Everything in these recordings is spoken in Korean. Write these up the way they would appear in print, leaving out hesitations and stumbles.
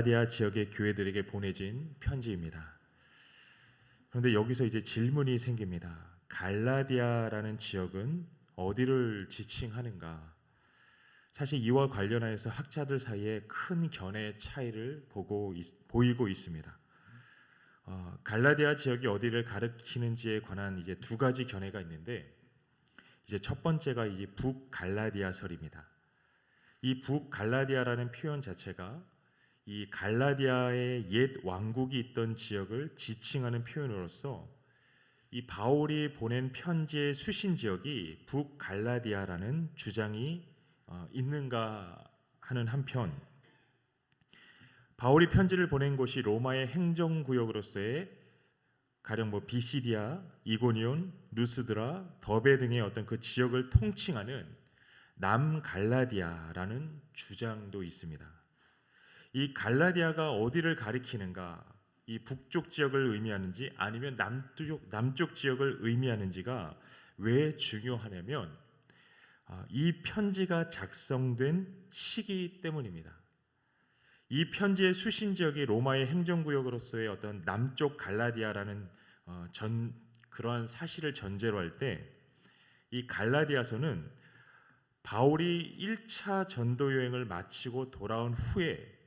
갈라디아 지역의 교회들에게 보내진 편지입니다. 그런데 여기서 이제 질문이 생깁니다. 갈라디아라는 지역은 어디를 지칭하는가? 사실 이와 관련하여서 학자들 사이에 큰 견해 차이를 보이고 있습니다. 갈라디아 지역이 어디를 가리키는지에 관한 이제 두 가지 견해가 있는데, 이제 첫 번째가 이제 북갈라디아설입니다. 이 북갈라디아라는 표현 자체가 이 갈라디아의 옛 왕국이 있던 지역을 지칭하는 표현으로서 이 바울이 보낸 편지의 수신 지역이 북갈라디아라는 주장이 있는가 하는 한편, 바울이 편지를 보낸 곳이 로마의 행정구역으로서의 가령 비시디아, 이고니온, 루스드라, 더베 등의 어떤 그 지역을 통칭하는 남갈라디아라는 주장도 있습니다. 이 갈라디아가 어디를 가리키는가, 이 북쪽 지역을 의미하는지 아니면 남쪽 지역을 의미하는지가 왜 중요하냐면 이 편지가 작성된 시기 때문입니다. 이 편지의 수신 지역이 로마의 행정구역으로서의 어떤 남쪽 갈라디아라는 그러한 사실을 전제로 할 때, 이 갈라디아서는 바울이 1차 전도 여행을 마치고 돌아온 후에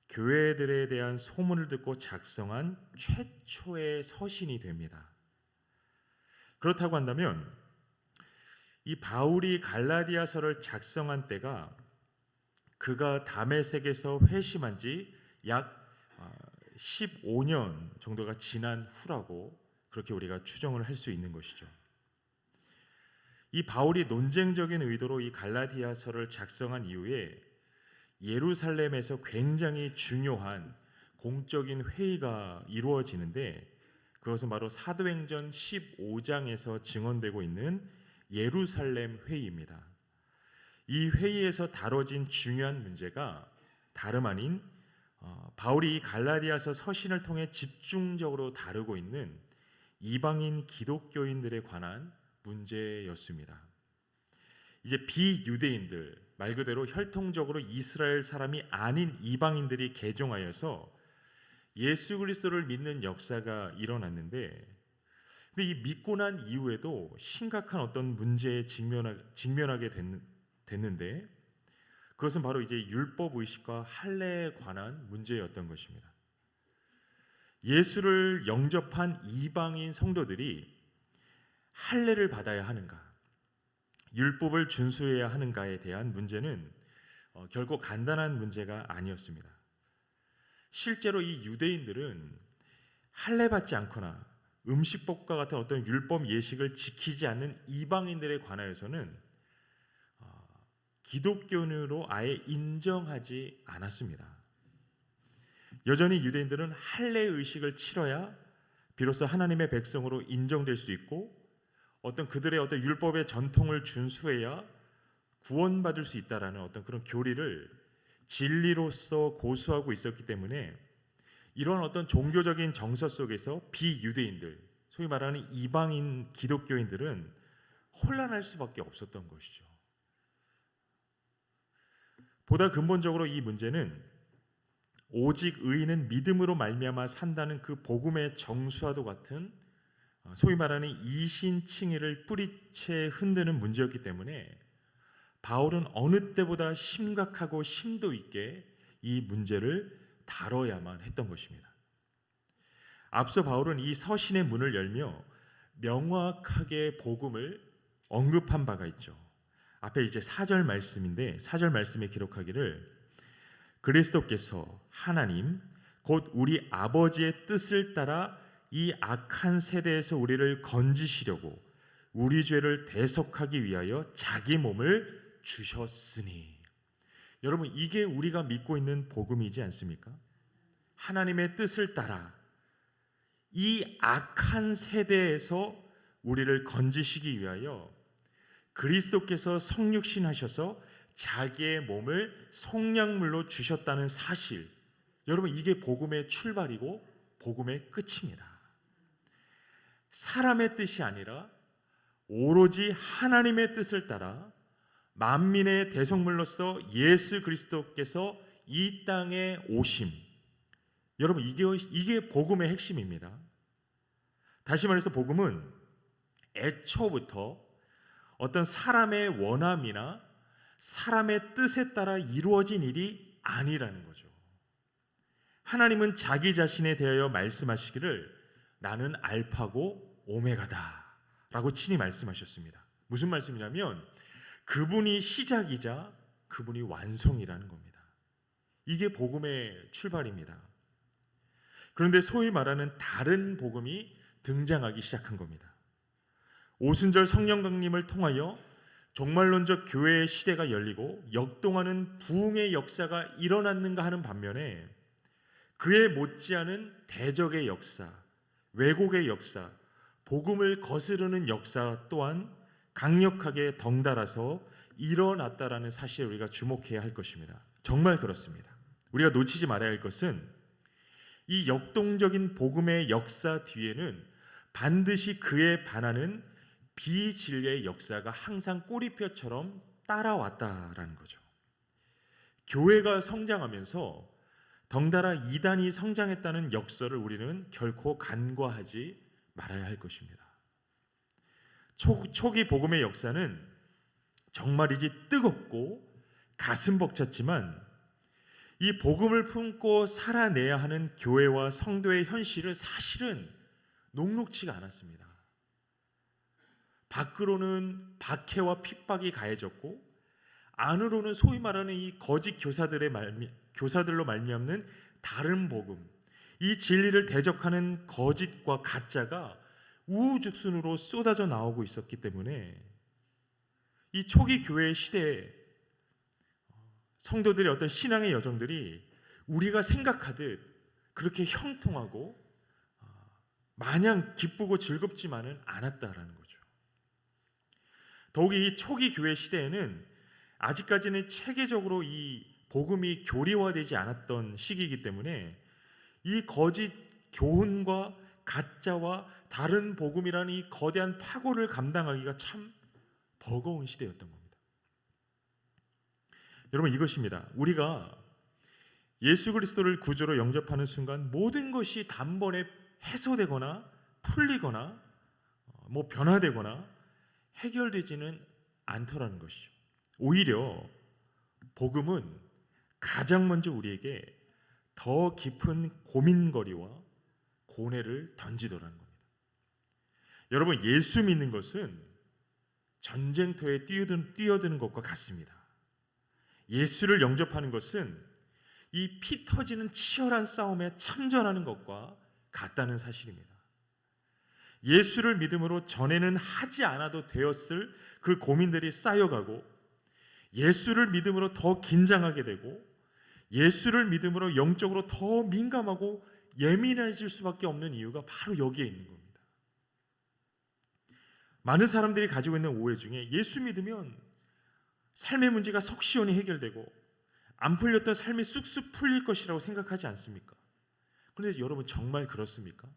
교회들에 대한 소문을 듣고 작성한 최초의 서신이 됩니다. 그렇다고 한다면 이 바울이 갈라디아서를 작성한 때가 그가 다메섹에서 회심한 지 약 15년 정도가 지난 후라고 그렇게 우리가 추정을 할 수 있는 것이죠. 이 바울이 논쟁적인 의도로 이 갈라디아서를 작성한 이후에 예루살렘에서 굉장히 중요한 공적인 회의가 이루어지는데, 그것은 바로 사도행전 15장에서 증언되고 있는 예루살렘 회의입니다. 이 회의에서 다뤄진 중요한 문제가 다름 아닌 바울이 이 갈라디아서 서신을 통해 집중적으로 다루고 있는 이방인 기독교인들에 관한 문제였습니다. 이제 비유대인들, 말 그대로 혈통적으로 이스라엘 사람이 아닌 이방인들이 개종하여서 예수 그리스도를 믿는 역사가 일어났는데, 근데 이 믿고 난 이후에도 심각한 어떤 문제에 직면하게 됐는데, 그것은 바로 이제 율법 의식과 할례에 관한 문제였던 것입니다. 예수를 영접한 이방인 성도들이 할례를 받아야 하는가, 율법을 준수해야 하는가에 대한 문제는 결코 간단한 문제가 아니었습니다. 실제로 이 유대인들은 할례 받지 않거나 음식법과 같은 어떤 율법 예식을 지키지 않는 이방인들에 관하여서는 기독교인으로 아예 인정하지 않았습니다. 여전히 유대인들은 할례 의식을 치러야 비로소 하나님의 백성으로 인정될 수 있고, 어떤 그들의 어떤 율법의 전통을 준수해야 구원받을 수 있다라는 어떤 그런 교리를 진리로서 고수하고 있었기 때문에, 이런 어떤 종교적인 정서 속에서 비유대인들, 소위 말하는 이방인 기독교인들은 혼란할 수밖에 없었던 것이죠. 보다 근본적으로 이 문제는 오직 의인은 믿음으로 말미암아 산다는 그 복음의 정수와도 같은 소위 말하는 이신칭의를 뿌리채 흔드는 문제였기 때문에 바울은 어느 때보다 심각하고 심도 있게 이 문제를 다뤄야만 했던 것입니다. 앞서 바울은 이 서신의 문을 열며 명확하게 복음을 언급한 바가 있죠. 앞에 이제 4절 말씀인데, 4절 말씀에 기록하기를 그리스도께서 하나님 곧 우리 아버지의 뜻을 따라 이 악한 세대에서 우리를 건지시려고 우리 죄를 대속하기 위하여 자기 몸을 주셨으니. 여러분, 이게 우리가 믿고 있는 복음이지 않습니까? 하나님의 뜻을 따라 이 악한 세대에서 우리를 건지시기 위하여 그리스도께서 성육신하셔서 자기의 몸을 속량물로 주셨다는 사실, 여러분, 이게 복음의 출발이고 복음의 끝입니다. 사람의 뜻이 아니라 오로지 하나님의 뜻을 따라 만민의 대속물로서 예수 그리스도께서 이 땅에 오심. 여러분, 이게 복음의 핵심입니다. 다시 말해서 복음은 애초부터 어떤 사람의 원함이나 사람의 뜻에 따라 이루어진 일이 아니라는 거죠. 하나님은 자기 자신에 대하여 말씀하시기를 나는 알파고 오메가다 라고 친히 말씀하셨습니다. 무슨 말씀이냐면 그분이 시작이자 그분이 완성이라는 겁니다. 이게 복음의 출발입니다. 그런데 소위 말하는 다른 복음이 등장하기 시작한 겁니다. 오순절 성령 강림을 통하여 종말론적 교회의 시대가 열리고 역동하는 부흥의 역사가 일어났는가 하는 반면에 그에 못지않은 대적의 역사, 왜곡의 역사, 복음을 거스르는 역사 또한 강력하게 덩달아서 일어났다라는 사실을 우리가 주목해야 할 것입니다. 정말 그렇습니다. 우리가 놓치지 말아야 할 것은 이 역동적인 복음의 역사 뒤에는 반드시 그에 반하는 비진리의 역사가 항상 꼬리표처럼 따라왔다라는 거죠. 교회가 성장하면서 덩달아 이단이 성장했다는 역설을 우리는 결코 간과하지 말아야 할 것입니다. 초기 복음의 역사는 정말이지 뜨겁고 가슴 벅찼지만 이 복음을 품고 살아내야 하는 교회와 성도의 현실은 사실은 녹록치가 않았습니다. 밖으로는 박해와 핍박이 가해졌고 안으로는 소위 말하는 이 거짓 교사들로 말미암는 다른 복음, 이 진리를 대적하는 거짓과 가짜가 우후죽순으로 쏟아져 나오고 있었기 때문에 이 초기 교회 시대에 성도들의 어떤 신앙의 여정들이 우리가 생각하듯 그렇게 형통하고 마냥 기쁘고 즐겁지만은 않았다라는 거죠. 더욱이 이 초기 교회 시대에는 아직까지는 체계적으로 이 복음이 교리화되지 않았던 시기이기 때문에 이 거짓 교훈과 가짜와 다른 복음이라는 이 거대한 파고를 감당하기가 참 버거운 시대였던 겁니다. 여러분, 이것입니다. 우리가 예수 그리스도를 구주로 영접하는 순간 모든 것이 단번에 해소되거나 풀리거나 변화되거나 해결되지는 않더라는 것이죠. 오히려 복음은 가장 먼저 우리에게 더 깊은 고민거리와 고뇌를 던지더라는 겁니다. 여러분, 예수 믿는 것은 전쟁터에 뛰어드는 것과 같습니다. 예수를 영접하는 것은 이 피 터지는 치열한 싸움에 참전하는 것과 같다는 사실입니다. 예수를 믿음으로 전에는 하지 않아도 되었을 그 고민들이 쌓여가고 예수를 믿음으로 더 긴장하게 되고 예수를 믿음으로 영적으로 더 민감하고 예민해질 수밖에 없는 이유가 바로 여기에 있는 겁니다. 많은 사람들이 가지고 있는 오해 중에 예수 믿으면 삶의 문제가 속시원히 해결되고 안 풀렸던 삶이 쑥쑥 풀릴 것이라고 생각하지 않습니까? 그런데 여러분, 정말 그렇습니까?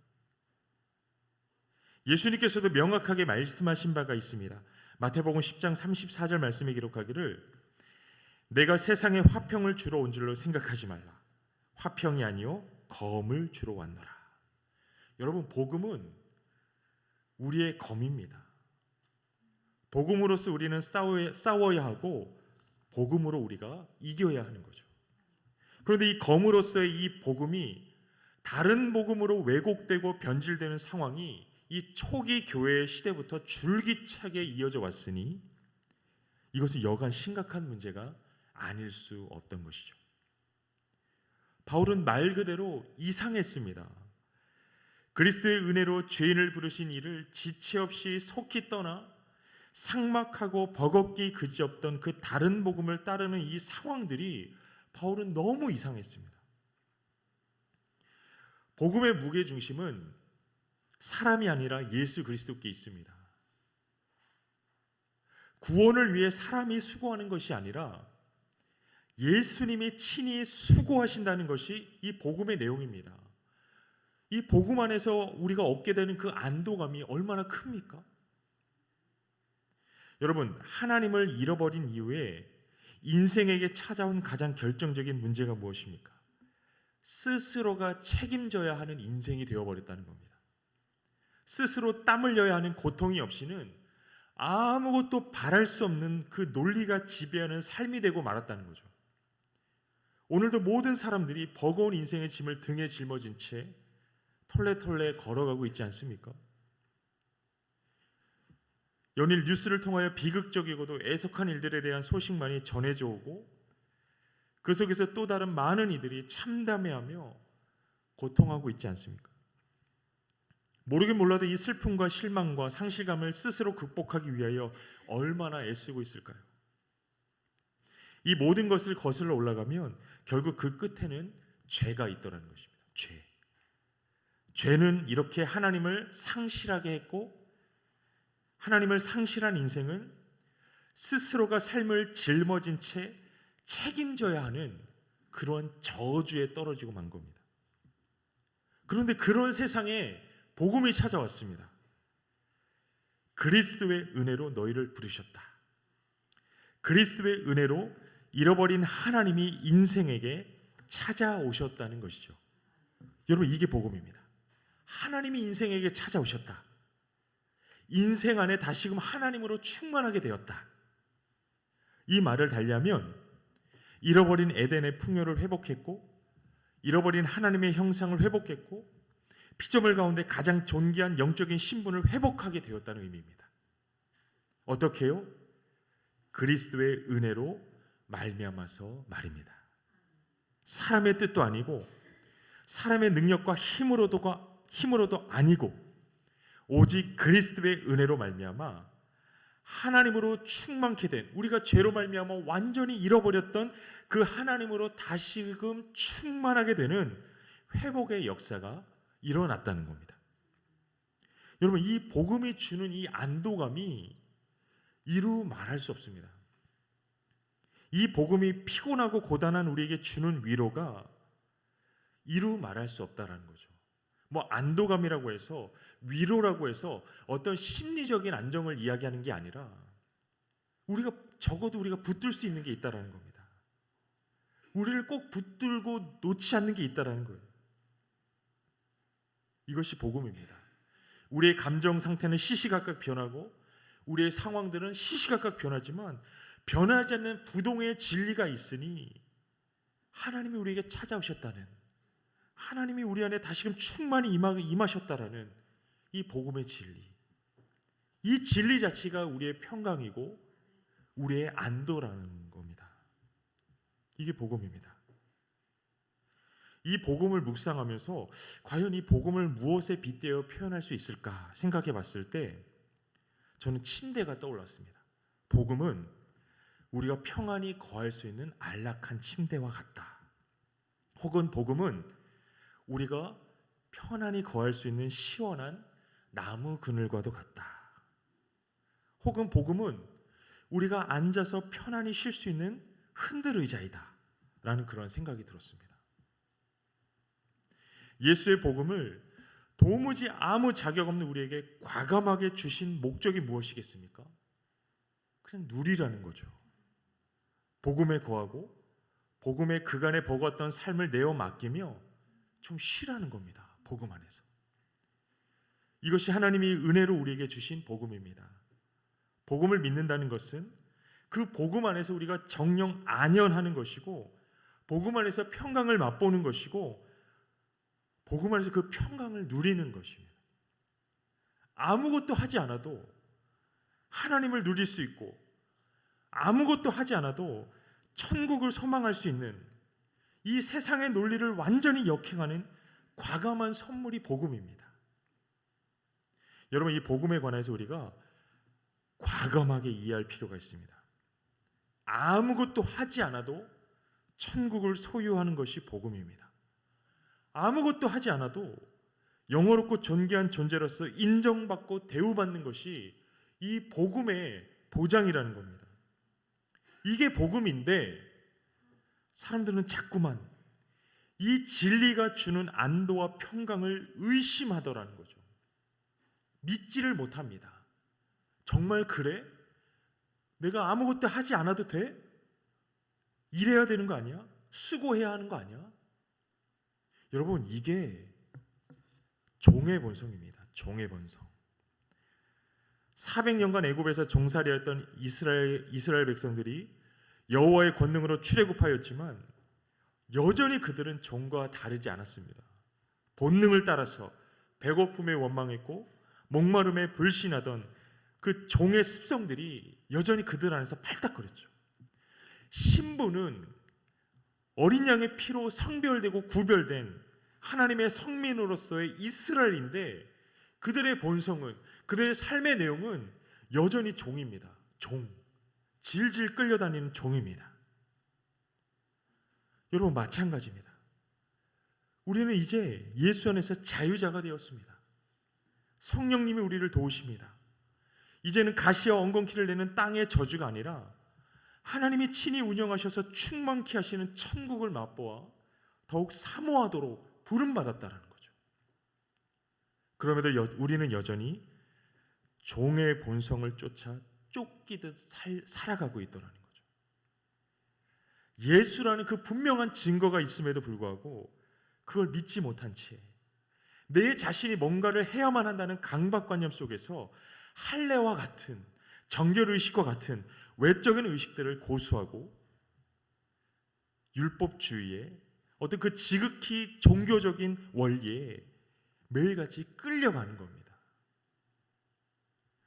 예수님께서도 명확하게 말씀하신 바가 있습니다. 마태복음 10장 34절 말씀에 기록하기를 내가 세상에 화평을 주러 온 줄로 생각하지 말라. 화평이 아니요 검을 주러 왔노라. 여러분, 복음은 우리의 검입니다. 복음으로서 우리는 싸워야 하고 복음으로 우리가 이겨야 하는 거죠. 그런데 이 검으로서의 이 복음이 다른 복음으로 왜곡되고 변질되는 상황이 이 초기 교회 시대부터 줄기차게 이어져 왔으니 이것은 여간 심각한 문제가 아닐 수 없던 것이죠. 바울은 말 그대로 이상했습니다. 그리스도의 은혜로 죄인을 부르신 이를 지체 없이 속히 떠나 삭막하고 버겁기 그지없던 그 다른 복음을 따르는 이 상황들이 바울은 너무 이상했습니다. 복음의 무게중심은 사람이 아니라 예수 그리스도께 있습니다. 구원을 위해 사람이 수고하는 것이 아니라 예수님이 친히 수고하신다는 것이 이 복음의 내용입니다. 이 복음 안에서 우리가 얻게 되는 그 안도감이 얼마나 큽니까? 여러분, 하나님을 잃어버린 이후에 인생에게 찾아온 가장 결정적인 문제가 무엇입니까? 스스로가 책임져야 하는 인생이 되어버렸다는 겁니다. 스스로 땀 흘려야 하는 고통이 없이는 아무것도 바랄 수 없는 그 논리가 지배하는 삶이 되고 말았다는 거죠. 오늘도 모든 사람들이 버거운 인생의 짐을 등에 짊어진 채 털레털레 걸어가고 있지 않습니까? 연일 뉴스를 통하여 비극적이고도 애석한 일들에 대한 소식만이 전해져 오고 그 속에서 또 다른 많은 이들이 참담해하며 고통하고 있지 않습니까? 모르긴 몰라도 이 슬픔과 실망과 상실감을 스스로 극복하기 위하여 얼마나 애쓰고 있을까요? 이 모든 것을 거슬러 올라가면 결국 그 끝에는 죄가 있더라는 것입니다. 죄는 이렇게 하나님을 상실하게 했고, 하나님을 상실한 인생은 스스로가 삶을 짊어진 채 책임져야 하는 그런 저주에 떨어지고 만 겁니다. 그런데 그런 세상에 복음이 찾아왔습니다. 그리스도의 은혜로 너희를 부르셨다. 그리스도의 은혜로 잃어버린 하나님이 인생에게 찾아오셨다는 것이죠. 여러분, 이게 복음입니다. 하나님이 인생에게 찾아오셨다. 인생 안에 다시금 하나님으로 충만하게 되었다. 이 말을 달리하면 잃어버린 에덴의 풍요를 회복했고, 잃어버린 하나님의 형상을 회복했고, 피조물 가운데 가장 존귀한 영적인 신분을 회복하게 되었다는 의미입니다. 어떻게요? 그리스도의 은혜로 말미암아서 말입니다. 사람의 뜻도 아니고 사람의 능력과 힘으로도 아니고 오직 그리스도의 은혜로 말미암아 하나님으로 충만케 된, 우리가 죄로 말미암아 완전히 잃어버렸던 그 하나님으로 다시금 충만하게 되는 회복의 역사가 일어났다는 겁니다. 여러분, 이 복음이 주는 이 안도감이 이루 말할 수 없습니다. 이 복음이 피곤하고 고단한 우리에게 주는 위로가 이루 말할 수 없다라는 거죠. 뭐 안도감이라고 해서, 위로라고 해서 어떤 심리적인 안정을 이야기하는 게 아니라 적어도 우리가 붙들 수 있는 게 있다라는 겁니다. 우리를 꼭 붙들고 놓지 않는 게 있다라는 거예요. 이것이 복음입니다. 우리의 감정 상태는 시시각각 변하고 우리의 상황들은 시시각각 변하지만 변하지 않는 부동의 진리가 있으니 하나님이 우리에게 찾아오셨다는, 하나님이 우리 안에 다시금 충만히 임하셨다라는 이 복음의 진리, 이 진리 자체가 우리의 평강이고 우리의 안도라는 겁니다. 이게 복음입니다. 이 복음을 묵상하면서 과연 이 복음을 무엇에 빗대어 표현할 수 있을까 생각해 봤을 때 저는 침대가 떠올랐습니다. 복음은 우리가 평안히 거할 수 있는 안락한 침대와 같다. 혹은 복음은 우리가 편안히 거할 수 있는 시원한 나무 그늘과도 같다. 혹은 복음은 우리가 앉아서 편안히 쉴 수 있는 흔들 의자이다 라는 그런 생각이 들었습니다. 예수의 복음을 도무지 아무 자격 없는 우리에게 과감하게 주신 목적이 무엇이겠습니까? 그냥 누리라는 거죠. 복음에 거하고 복음의 그간에 버거웠던 삶을 내어 맡기며 좀 쉬라는 겁니다. 복음 안에서. 이것이 하나님이 은혜로 우리에게 주신 복음입니다. 복음을 믿는다는 것은 그 복음 안에서 우리가 정령 안연하는 것이고, 복음 안에서 평강을 맛보는 것이고, 복음 안에서 그 평강을 누리는 것입니다. 아무것도 하지 않아도 하나님을 누릴 수 있고, 아무것도 하지 않아도 천국을 소망할 수 있는 이 세상의 논리를 완전히 역행하는 과감한 선물이 복음입니다. 여러분, 이 복음에 관해서 우리가 과감하게 이해할 필요가 있습니다. 아무것도 하지 않아도 천국을 소유하는 것이 복음입니다. 아무것도 하지 않아도 영어롭고 존귀한 존재로서 인정받고 대우받는 것이 이 복음의 보장이라는 겁니다. 이게 복음인데 사람들은 자꾸만 이 진리가 주는 안도와 평강을 의심하더라는 거죠. 믿지를 못합니다. 정말 그래? 내가 아무것도 하지 않아도 돼? 일해야 되는 거 아니야? 수고해야 하는 거 아니야? 여러분, 이게 종의 본성입니다. 종의 본성. 400년간 애굽에서 종살이했던 이스라엘 백성들이 여호와의 권능으로 출애굽하였지만 여전히 그들은 종과 다르지 않았습니다. 본능을 따라서 배고픔에 원망했고 목마름에 불신하던 그 종의 습성들이 여전히 그들 안에서 팔딱거렸죠. 신부는 어린 양의 피로 성별되고 구별된 하나님의 성민으로서의 이스라엘인데 그들의 본성은, 그들의 삶의 내용은 여전히 종입니다. 종, 질질 끌려다니는 종입니다. 여러분, 마찬가지입니다. 우리는 이제 예수 안에서 자유자가 되었습니다. 성령님이 우리를 도우십니다. 이제는 가시와 엉겅퀴를 내는 땅의 저주가 아니라 하나님이 친히 운영하셔서 충만케 하시는 천국을 맛보아 더욱 사모하도록 부름받았다는 거죠. 그럼에도 우리는 여전히 종의 본성을 쫓아 쫓기듯 살아가고 있더라는 거죠. 예수라는 그 분명한 증거가 있음에도 불구하고 그걸 믿지 못한 채 내 자신이 뭔가를 해야만 한다는 강박관념 속에서 할례와 같은, 정결의식과 같은 외적인 의식들을 고수하고 율법주의에, 어떤 그 지극히 종교적인 원리에 매일같이 끌려가는 겁니다.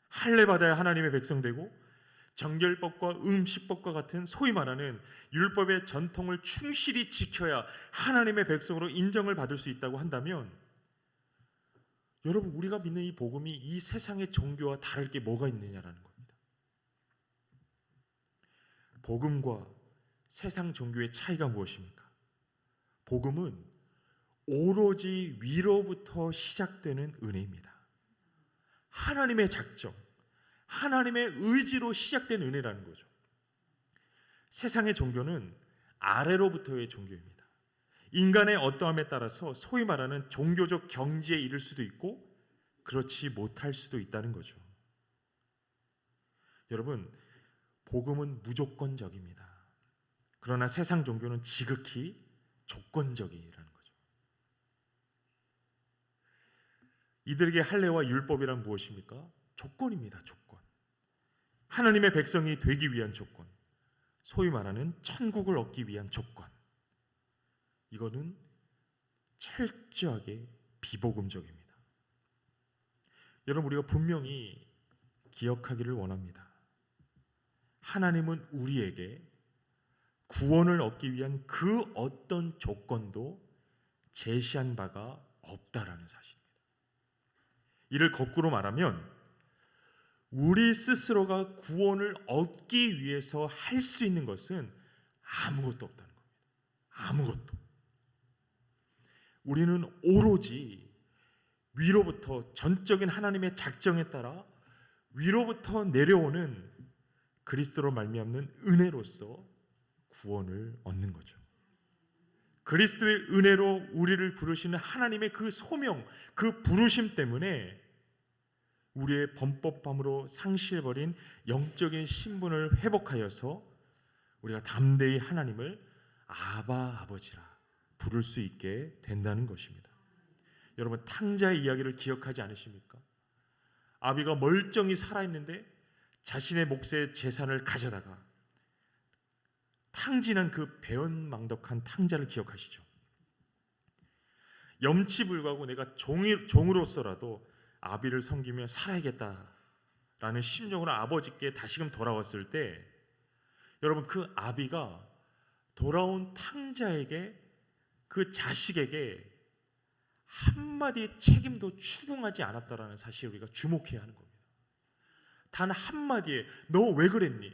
할례 받아야 하나님의 백성 되고 정결법과 음식법과 같은 소위 말하는 율법의 전통을 충실히 지켜야 하나님의 백성으로 인정을 받을 수 있다고 한다면, 여러분, 우리가 믿는 이 복음이 이 세상의 종교와 다를 게 뭐가 있느냐라는 겁니다. 복음과 세상 종교의 차이가 무엇입니까? 복음은 오로지 위로부터 시작되는 은혜입니다. 하나님의 작정, 하나님의 의지로 시작된 은혜라는 거죠. 세상의 종교는 아래로부터의 종교입니다. 인간의 어떠함에 따라서 소위 말하는 종교적 경지에 이를 수도 있고 그렇지 못할 수도 있다는 거죠. 여러분, 복음은 무조건적입니다. 그러나 세상 종교는 지극히 조건적이라는 거죠. 이들에게 할례와 율법이란 무엇입니까? 조건입니다. 조건. 하나님의 백성이 되기 위한 조건, 소위 말하는 천국을 얻기 위한 조건. 이거는 철저하게 비복음적입니다. 여러분, 우리가 분명히 기억하기를 원합니다. 하나님은 우리에게 구원을 얻기 위한 그 어떤 조건도 제시한 바가 없다라는 사실입니다. 이를 거꾸로 말하면 우리 스스로가 구원을 얻기 위해서 할 수 있는 것은 아무것도 없다는 겁니다. 아무것도. 우리는 오로지 위로부터 전적인 하나님의 작정에 따라 위로부터 내려오는 그리스도로 말미암는 은혜로서 구원을 얻는 거죠. 그리스도의 은혜로 우리를 부르시는 하나님의 그 소명, 그 부르심 때문에 우리의 범법함으로 상실해버린 영적인 신분을 회복하여서 우리가 담대히 하나님을 아바 아버지라 부를 수 있게 된다는 것입니다. 여러분, 탕자의 이야기를 기억하지 않으십니까? 아비가 멀쩡히 살아있는데 자신의 몫의 재산을 가져다가 탕진한 그 배은망덕한 탕자를 기억하시죠? 염치불구하고 내가 종으로서라도 아비를 섬기며 살아야겠다라는 심정으로 아버지께 다시금 돌아왔을 때, 여러분, 그 아비가 돌아온 탕자에게, 그 자식에게 한마디의 책임도 추궁하지 않았다라는 사실을 우리가 주목해야 하는 겁니다. 단 한마디에 너 왜 그랬니?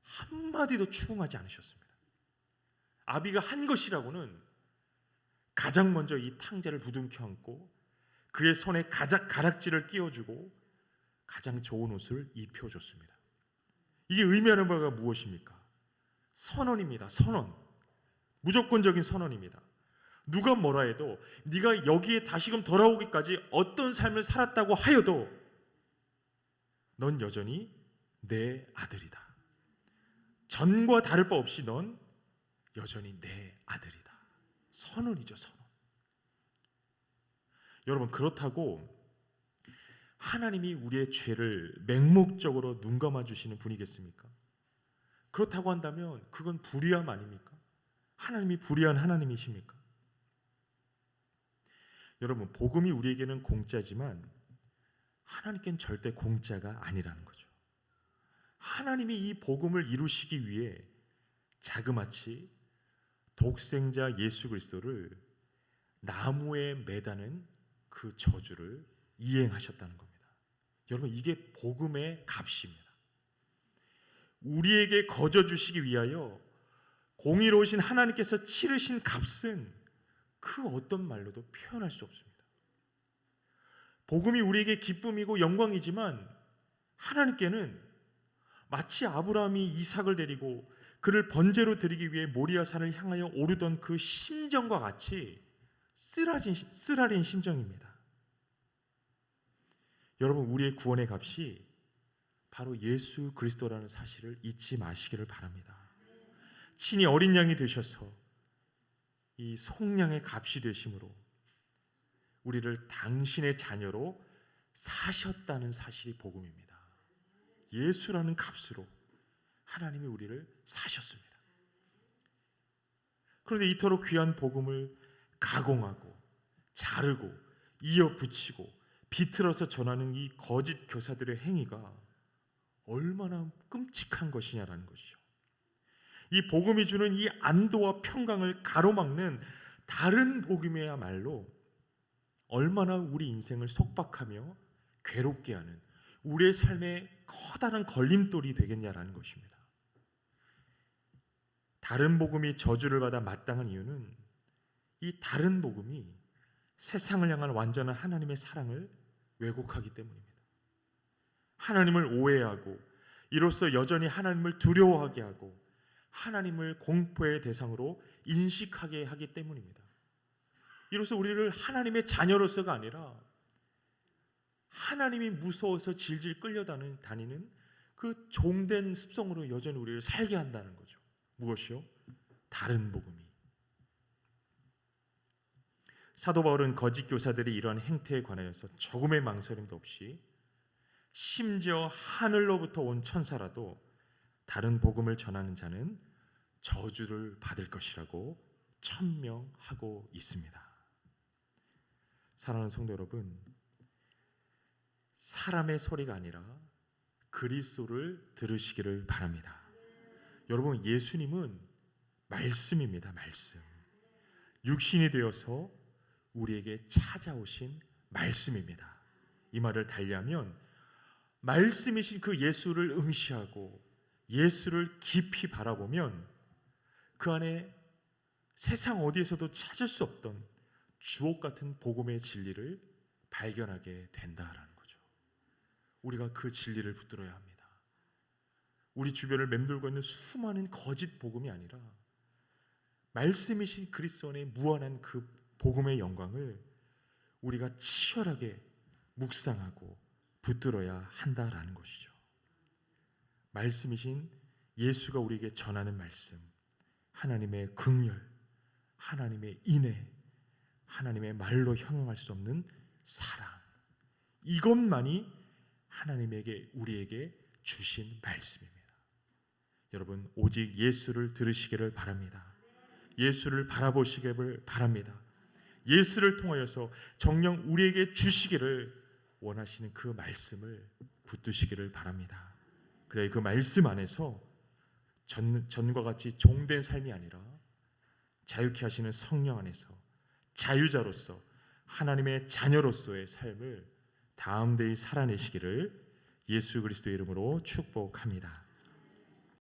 한마디도 추궁하지 않으셨습니다. 아비가 한 것이라고는 가장 먼저 이 탕자를 부둥켜 안고 그의 손에 가락지를 끼워주고 가장 좋은 옷을 입혀줬습니다. 이게 의미하는 바가 무엇입니까? 선언입니다. 선언. 무조건적인 선언입니다. 누가 뭐라 해도 네가 여기에 다시금 돌아오기까지 어떤 삶을 살았다고 하여도 넌 여전히 내 아들이다. 전과 다를 바 없이 넌 여전히 내 아들이다. 선언이죠, 선언. 여러분, 그렇다고 하나님이 우리의 죄를 맹목적으로 눈감아 주시는 분이겠습니까? 그렇다고 한다면 그건 불의함 아닙니까? 하나님이 불의한 하나님이십니까? 여러분, 복음이 우리에게는 공짜지만 하나님께는 절대 공짜가 아니라는 거죠. 하나님이 이 복음을 이루시기 위해 자그마치 독생자 예수 그리스도를 나무에 매다는 그 저주를 이행하셨다는 겁니다. 여러분, 이게 복음의 값입니다. 우리에게 거저 주시기 위하여 공의로우신 하나님께서 치르신 값은 그 어떤 말로도 표현할 수 없습니다. 복음이 우리에게 기쁨이고 영광이지만 하나님께는 마치 아브라함이 이삭을 데리고 그를 번제로 드리기 위해 모리아산을 향하여 오르던 그 심정과 같이 쓰라린 심정입니다. 여러분, 우리의 구원의 값이 바로 예수 그리스도라는 사실을 잊지 마시기를 바랍니다. 친히 어린 양이 되셔서 이 속량의 값이 되심으로 우리를 당신의 자녀로 사셨다는 사실이 복음입니다. 예수라는 값으로 하나님이 우리를 사셨습니다. 그런데 이토록 귀한 복음을 가공하고 자르고 이어붙이고 비틀어서 전하는 이 거짓 교사들의 행위가 얼마나 끔찍한 것이냐라는 것이죠. 이 복음이 주는 이 안도와 평강을 가로막는 다른 복음이야말로 얼마나 우리 인생을 속박하며 괴롭게 하는 우리의 삶에 커다란 걸림돌이 되겠냐라는 것입니다. 다른 복음이 저주를 받아 마땅한 이유는 이 다른 복음이 세상을 향한 완전한 하나님의 사랑을 왜곡하기 때문입니다. 하나님을 오해하고 이로써 여전히 하나님을 두려워하게 하고 하나님을 공포의 대상으로 인식하게 하기 때문입니다. 이로써 우리를 하나님의 자녀로서가 아니라 하나님이 무서워서 질질 끌려다니는 그 종된 습성으로 여전히 우리를 살게 한다는 거죠. 무엇이요? 다른 복음이. 사도 바울은 거짓 교사들이 이러한 행태에 관하여서 조금의 망설임도 없이 심지어 하늘로부터 온 천사라도 다른 복음을 전하는 자는 저주를 받을 것이라고 천명하고 있습니다. 사랑하는 성도 여러분, 사람의 소리가 아니라 그리스도를 들으시기를 바랍니다. 여러분, 예수님은 말씀입니다. 말씀. 육신이 되어서 우리에게 찾아오신 말씀입니다. 이 말을 달리하면 말씀이신 그 예수를 응시하고 예수를 깊이 바라보면 그 안에 세상 어디에서도 찾을 수 없던 주옥 같은 복음의 진리를 발견하게 된다라는 거죠. 우리가 그 진리를 붙들어야 합니다. 우리 주변을 맴돌고 있는 수많은 거짓 복음이 아니라 말씀이신 그리스도 안에 무한한 그 복음의 영광을 우리가 치열하게 묵상하고 붙들어야 한다라는 것이죠. 말씀이신 예수가 우리에게 전하는 말씀, 하나님의 긍휼, 하나님의 인애, 하나님의 말로 형용할 수 없는 사랑, 이것만이 하나님에게 우리에게 주신 말씀입니다. 여러분, 오직 예수를 들으시기를 바랍니다. 예수를 바라보시기를 바랍니다. 예수를 통하여서 정녕 우리에게 주시기를 원하시는 그 말씀을 붙드시기를 바랍니다. 그래, 그 말씀 안에서 전과 같이 종된 삶이 아니라 자유케 하시는 성령 안에서 자유자로서 하나님의 자녀로서의 삶을 다음대히 살아내시기를 예수 그리스도의 이름으로 축복합니다.